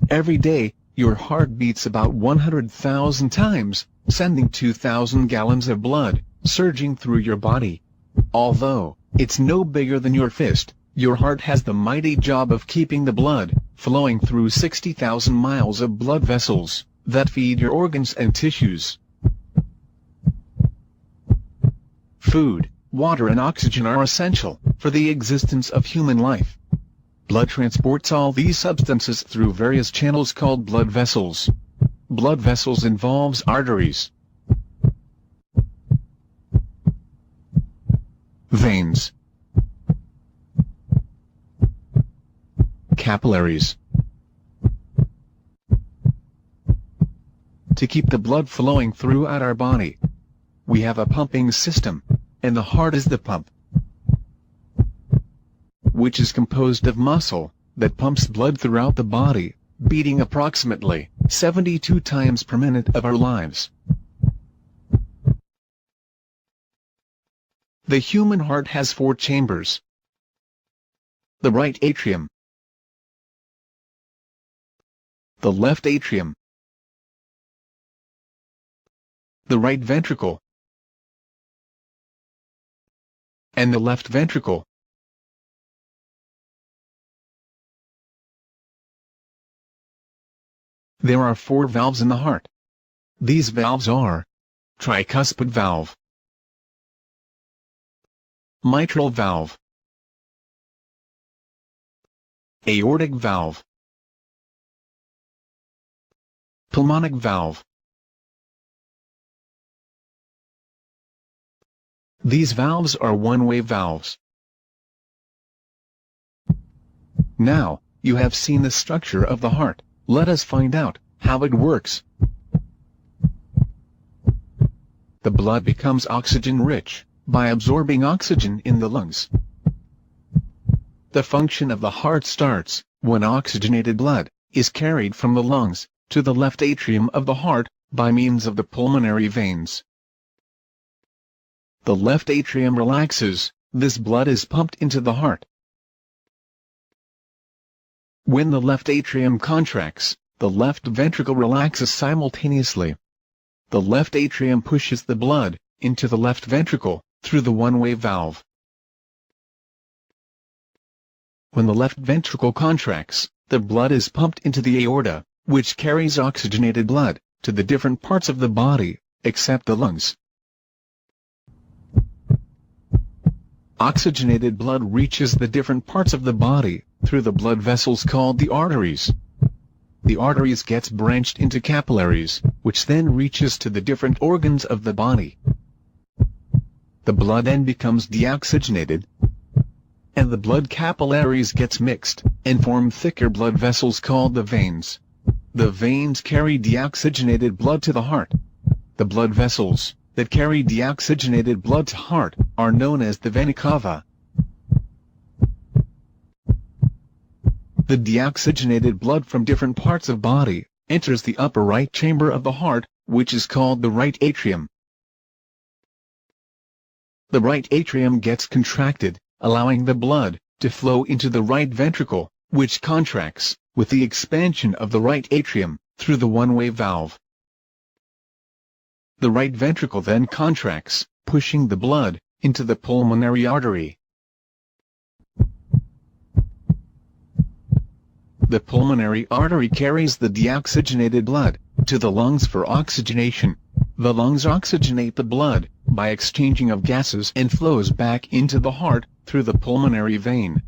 Every day, your heart beats about 100,000 times, sending 2,000 gallons of blood surging through your body. Although it's no bigger than your fist, your heart has the mighty job of keeping the blood flowing through 60,000 miles of blood vessels that feed your organs and tissues. Food, water and oxygen are essential for the existence of human life. Blood transports all these substances through various channels called blood vessels. Blood vessels involves arteries, veins, capillaries. To keep the blood flowing throughout our body, we have a pumping system, and the heart is the pump, which is composed of muscle that pumps blood throughout the body, beating approximately 72 times per minute of our lives. The human heart has 4 chambers: the right atrium, the left atrium, the right ventricle, and the left ventricle. There are 4 valves in the heart. These valves are tricuspid valve, mitral valve, aortic valve, pulmonic valve. These valves are one-way valves. Now, you have seen the structure of the heart. Let us find out how it works. The blood becomes oxygen-rich by absorbing oxygen in the lungs. The function of the heart starts when oxygenated blood is carried from the lungs to the left atrium of the heart by means of the pulmonary veins. The left atrium relaxes, this blood is pumped into the heart. When the left atrium contracts, the left ventricle relaxes simultaneously. The left atrium pushes the blood into the left ventricle through the one-way valve. When the left ventricle contracts, the blood is pumped into the aorta, which carries oxygenated blood to the different parts of the body, except the lungs. Oxygenated blood reaches the different parts of the body through the blood vessels called the arteries. The arteries gets branched into capillaries, which then reaches to the different organs of the body. The blood then becomes deoxygenated, and the blood capillaries gets mixed and form thicker blood vessels called the veins. The veins carry deoxygenated blood to the heart. The blood vessels that carry deoxygenated blood to heart are known as the vena cava. The deoxygenated blood from different parts of body enters the upper right chamber of the heart, which is called the right atrium. The right atrium gets contracted, allowing the blood to flow into the right ventricle, which contracts with the expansion of the right atrium through the one-way valve. The right ventricle then contracts, pushing the blood into the pulmonary artery. The pulmonary artery carries the deoxygenated blood to the lungs for oxygenation. The lungs oxygenate the blood by exchanging of gases and flows back into the heart through the pulmonary vein.